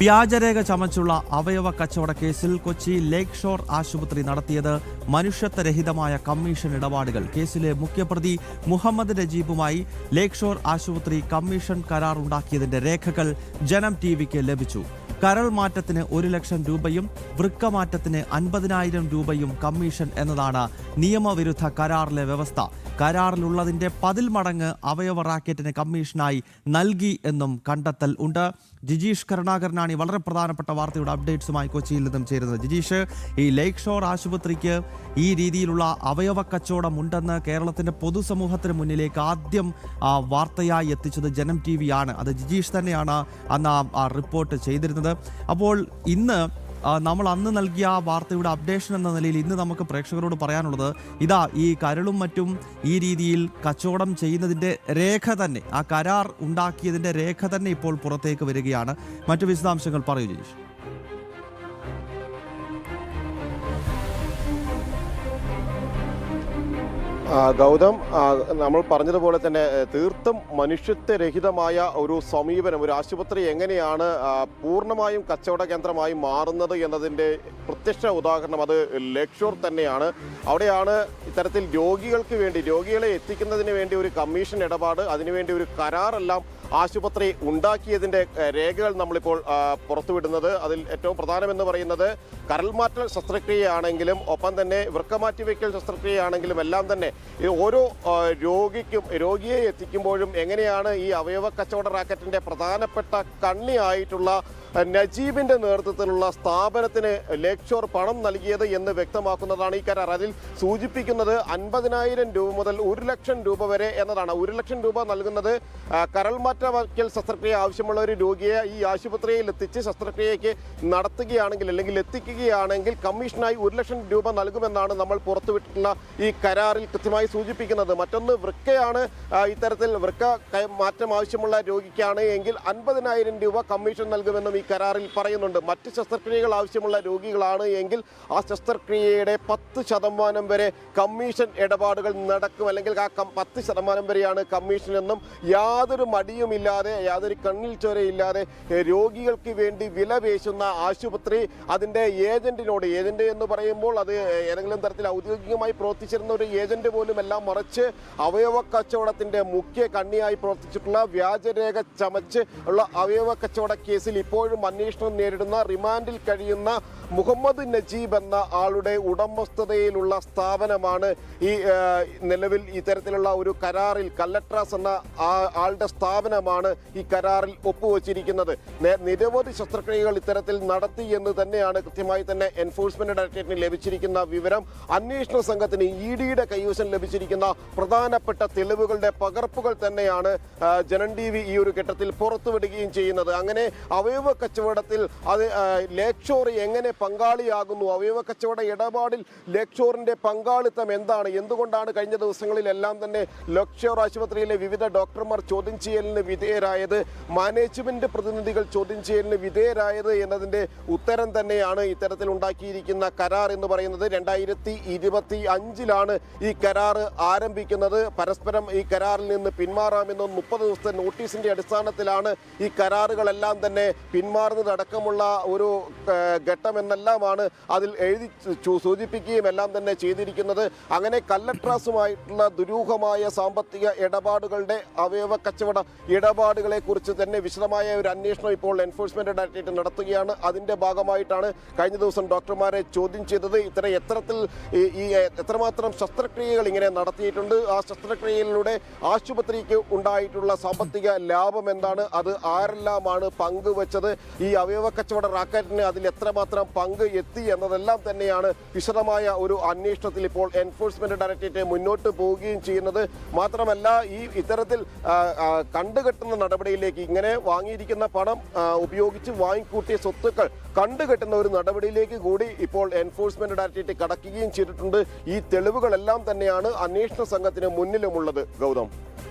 വ്യാജരേഖ ചമച്ചുള്ള അവയവ കച്ചവട കേസിൽ കൊച്ചി ലേക്ക് ഷോർ ആശുപത്രി നടത്തിയത് മനുഷ്യത്വരഹിതമായ കമ്മീഷൻ ഇടപാടുകൾ. കേസിലെ മുഖ്യപ്രതി മുഹമ്മദ് നജീബുമായി ലേക്ക് ഷോർ ആശുപത്രി കമ്മീഷൻ കരാർ ഉണ്ടാക്കിയതിന്റെ രേഖകൾ ജനം ടിവിക്ക് ലഭിച്ചു. കരൾ മാറ്റത്തിന് 1 ലക്ഷം രൂപയും വൃക്കമാറ്റത്തിന് 50,000 രൂപയും കമ്മീഷൻ എന്നതാണ് നിയമവിരുദ്ധ കരാറിലെ വ്യവസ്ഥ. കരാറിലുള്ളതിന്റെ 10 മടങ്ങ് അവയവ റാക്കറ്റിന് കമ്മീഷനായി നൽകി എന്നും കണ്ടെത്തൽ ഉണ്ട്. ജിജീഷ് കരുണാകരനാണ് ഈ വളരെ പ്രധാനപ്പെട്ട വാർത്തയുടെ അപ്ഡേറ്റ്സുമായി കൊച്ചിയിൽ നിന്നും ചേരുന്നത്. ജിജീഷ്, ഈ ലേക്ക് ഷോർ ആശുപത്രിക്ക് ഈ രീതിയിലുള്ള അവയവ കച്ചവടം ഉണ്ടെന്ന് കേരളത്തിന്റെ പൊതുസമൂഹത്തിന് മുന്നിലേക്ക് ആദ്യം വാർത്തയായി എത്തിച്ചത് ജനം ടി വി ആണ്. അത് ജിജീഷ് തന്നെയാണ് അന്ന് ആ റിപ്പോർട്ട് ചെയ്തിരുന്നത്. അപ്പോൾ ഇന്ന് നമ്മൾ അന്ന് നൽകിയ ആ വാർത്തയുടെ അപ്ഡേഷൻ എന്ന നിലയിൽ ഇന്ന് നമുക്ക് പ്രേക്ഷകരോട് പറയാനുള്ളത് ഇതാ, ഈ കരളും മറ്റും ഈ രീതിയിൽ കച്ചവടം ചെയ്യുന്നതിൻ്റെ രേഖ തന്നെ, ആ കരാർ ഉണ്ടാക്കിയതിൻ്റെ രേഖ തന്നെ ഇപ്പോൾ പുറത്തേക്ക് വരികയാണ്. മറ്റു വിശദാംശങ്ങൾ പറയൂ ജിജീഷ്. ഗൗതം, നമ്മൾ പറഞ്ഞതുപോലെ തന്നെ തീർത്തും മനുഷ്യത്വരഹിതമായ ഒരു സമീപനം, ഒരു ആശുപത്രി എങ്ങനെയാണ് പൂർണ്ണമായും കച്ചവട കേന്ദ്രമായി മാറുന്നത് എന്നതിൻ്റെ പ്രത്യക്ഷ ഉദാഹരണം അത് ലേക്ക് ഷോർ തന്നെയാണ്. അവിടെയാണ് ഇത്തരത്തിൽ രോഗികളെ എത്തിക്കുന്നതിന് വേണ്ടി ഒരു കമ്മീഷൻ ഇടപാട്, അതിനുവേണ്ടി ഒരു കരാറെല്ലാം ആശുപത്രി ഉണ്ടാക്കിയതിൻ്റെ രേഖകൾ നമ്മളിപ്പോൾ പുറത്തുവിടുന്നത്. അതിൽ ഏറ്റവും പ്രധാനമെന്ന് പറയുന്നത് കരൾമാറ്റൽ ശസ്ത്രക്രിയയാണെങ്കിലും ഒപ്പം തന്നെ വൃക്കമാറ്റിവെക്കൽ ശസ്ത്രക്രിയയാണെങ്കിലും എല്ലാം തന്നെ ഓരോ രോഗിയെ എത്തിക്കുമ്പോഴും എങ്ങനെയാണ് ഈ അവയവ കച്ചവട റാക്കറ്റിൻ്റെ പ്രധാനപ്പെട്ട കണ്ണിയായിട്ടുള്ള നജീബിന്റെ നേതൃത്വത്തിലുള്ള സ്ഥാപനത്തിന് ലേക്ക് ഷോർ പണം നൽകിയത് എന്ന് വ്യക്തമാക്കുന്നതാണ് ഈ കരാർ. അതിൽ സൂചിപ്പിക്കുന്നത് 50,000 രൂപ മുതൽ 1 ലക്ഷം രൂപ വരെ എന്നതാണ്. 1 ലക്ഷം രൂപ നൽകുന്നത് കരൾമാറ്റവയ്ക്കൽ ശസ്ത്രക്രിയ ആവശ്യമുള്ള ഒരു രോഗിയെ ഈ ആശുപത്രിയിൽ എത്തിച്ച് ശസ്ത്രക്രിയയ്ക്ക് നടത്തുകയാണെങ്കിൽ അല്ലെങ്കിൽ എത്തിക്കുകയാണെങ്കിൽ കമ്മീഷനായി 1 ലക്ഷം രൂപ നൽകുമെന്നാണ് നമ്മൾ പുറത്തുവിട്ടിട്ടുള്ള ഈ കരാറിൽ കൃത്യമായി സൂചിപ്പിക്കുന്നത്. മറ്റൊന്ന് വൃക്കയാണ്. ഇത്തരത്തിൽ വൃക്ക മാറ്റം ആവശ്യമുള്ള രോഗിക്കാണ് എങ്കിൽ 50,000 രൂപ കമ്മീഷൻ നൽകുമെന്നും ഈ കരാറിൽ പറയുന്നുണ്ട്. മറ്റ് ശസ്ത്രക്രിയകൾ ആവശ്യമുള്ള രോഗികളാണ് എങ്കിൽ ആ ശസ്ത്രക്രിയയുടെ 10% വരെ കമ്മീഷൻ ഇടപാടുകൾ നടക്കും, അല്ലെങ്കിൽ ആ 10% വരെയാണ് കമ്മീഷൻ എന്നും യാതൊരു മടിയുമില്ലാതെ യാതൊരു കണ്ണിൽ ചോരയില്ലാതെ രോഗികൾക്ക് വേണ്ടി വില പേശുന്ന ആശുപത്രി അതിൻ്റെ ഏജന്റ് എന്ന് പറയുമ്പോൾ അത് ഏതെങ്കിലും തരത്തിൽ ഔദ്യോഗികമായി പ്രവർത്തിച്ചിരുന്ന ഒരു ഏജന്റ് പോലും എല്ലാം മറിച്ച് അവയവ കച്ചവടത്തിൻ്റെ മുഖ്യ കണ്ണിയായി പ്രവർത്തിച്ചിട്ടുള്ള വ്യാജരേഖ ചമച്ച് ഉള്ള അവയവ കച്ചവട കേസിൽ ഇപ്പോഴും അന്വേഷണം നേരിടുന്ന റിമാൻഡിൽ കഴിയുന്ന മുഹമ്മദ് നജീബ് എന്ന ആളുടെ ഉടമസ്ഥതയിലുള്ള സ്ഥാപനമാണ് ഈ നിലവിൽ ഇത്തരത്തിലുള്ള ഒരു കരാറിൽ കല്ലട്രാസ് എന്ന ആളുടെ സ്ഥാപനമാണ് ഈ കരാറിൽ ഒപ്പുവച്ചിരിക്കുന്നത്. നിരവധി ശസ്ത്രക്രിയകൾ ഇത്തരത്തിൽ നടത്തി എന്ന് തന്നെയാണ് കൃത്യമായി തന്നെ എൻഫോഴ്സ്മെന്റ് ഡയറക്ടറേറ്റിന് ലഭിച്ചിരിക്കുന്ന വിവരം. അന്വേഷണ സംഘത്തിന് ഇഡിയുടെ കൈവശം ലഭിച്ചിരിക്കുന്ന പ്രധാനപ്പെട്ട തെളിവുകളുടെ പകർപ്പുകൾ തന്നെയാണ് ജനം ടിവി ഈ ഒരു ഘട്ടത്തിൽ പുറത്തുവിടുകയും ചെയ്യുന്നത്. അങ്ങനെ അവയവ കച്ചവടത്തിൽ അത് ലേക്ക് ഷോർ എങ്ങനെ പങ്കാളിയാകുന്നു, അവയവ കച്ചവട ഇടപാടിൽ ലേക്ക് ഷോറിന്റെ പങ്കാളിത്തം എന്താണ്, എന്തുകൊണ്ടാണ് കഴിഞ്ഞ ദിവസങ്ങളിലെല്ലാം തന്നെ ലേക്ക് ഷോർ ആശുപത്രിയിലെ വിവിധ ഡോക്ടർമാർ ചോദ്യം ചെയ്യലിന് വിധേയരായത്, മാനേജ്മെന്റ് പ്രതിനിധികൾ ചോദ്യം ചെയ്യലിന് വിധേയരായത് എന്നതിന്റെ ഉത്തരം തന്നെയാണ് ഇത്തരത്തിൽ ഉണ്ടാക്കിയിരിക്കുന്ന കരാർ എന്ന് പറയുന്നത്. 2025 ഈ കരാർ ആരംഭിക്കുന്നത്. പരസ്പരം ഈ കരാറിൽ നിന്ന് പിന്മാറാമെന്നും 30 ദിവസത്തെ നോട്ടീസിന്റെ അടിസ്ഥാനത്തിലാണ് ഈ കരാറുകളെല്ലാം തന്നെ പിന്മാറുന്നതടക്കമുള്ള ഒരു ഘട്ടം എന്നെല്ലാമാണ് അതിൽ എഴുതി സൂചിപ്പിക്കുകയും എല്ലാം തന്നെ ചെയ്തിരിക്കുന്നത്. അങ്ങനെ കല്ലട്രാസുമായിട്ടുള്ള ദുരൂഹമായ സാമ്പത്തിക ഇടപാടുകളുടെ അവയവ കച്ചവട ഇടപാടുകളെ കുറിച്ച് തന്നെ വിശദമായ ഒരു അന്വേഷണം ഇപ്പോൾ എൻഫോഴ്സ്മെന്റ് ഡയറക്ടറേറ്റ് നടത്തുകയാണ്. അതിന്റെ ഭാഗമായിട്ടാണ് കഴിഞ്ഞ ദിവസം ഡോക്ടർമാരെ ചോദ്യം ചെയ്തത്. എത്രമാത്രം ശസ്ത്രക്രിയകൾ ഇങ്ങനെ നടത്തിയിട്ടുണ്ട്, ആ ശസ്ത്രക്രിയയിലൂടെ ആശുപത്രിക്ക് ഉണ്ടായിട്ടുള്ള സാമ്പത്തിക ലാഭം എന്താണ്, അത് ആരെല്ലാമാണ് പങ്കുവച്ചത്, ഈ അവയവ കച്ചവട റാക്കറ്റിന് അതിൽ എത്രമാത്രം പങ്ക് എത്തി എന്നതെല്ലാം തന്നെയാണ് വിശദമായ ഒരു അന്വേഷണത്തിൽ ഇപ്പോൾ എൻഫോഴ്സ്മെന്റ് ഡയറക്ടറേറ്റ് മുന്നോട്ട് പോവുകയും ചെയ്യുന്നത്. മാത്രമല്ല ഈ ഇത്തരത്തിൽ കണ്ടുകെട്ടുന്ന നടപടിയിലേക്ക്, ഇങ്ങനെ വാങ്ങിയിരിക്കുന്ന പണം ഉപയോഗിച്ച് വാങ്ങിക്കൂട്ടിയ സ്വത്തുക്കൾ കണ്ടുകെട്ടുന്ന ഒരു നടപടിയിലേക്ക് കൂടി ഇപ്പോൾ എൻഫോഴ്സ്മെന്റ് ഡയറക്ടറേറ്റ് കടക്കുകയും ചെയ്തിട്ടുണ്ട്. ഈ തെളിവുകളെല്ലാം തന്നെയാണ് അന്വേഷണ സംഘത്തിന് മുന്നിലുമുള്ളത്. ഗൗതം.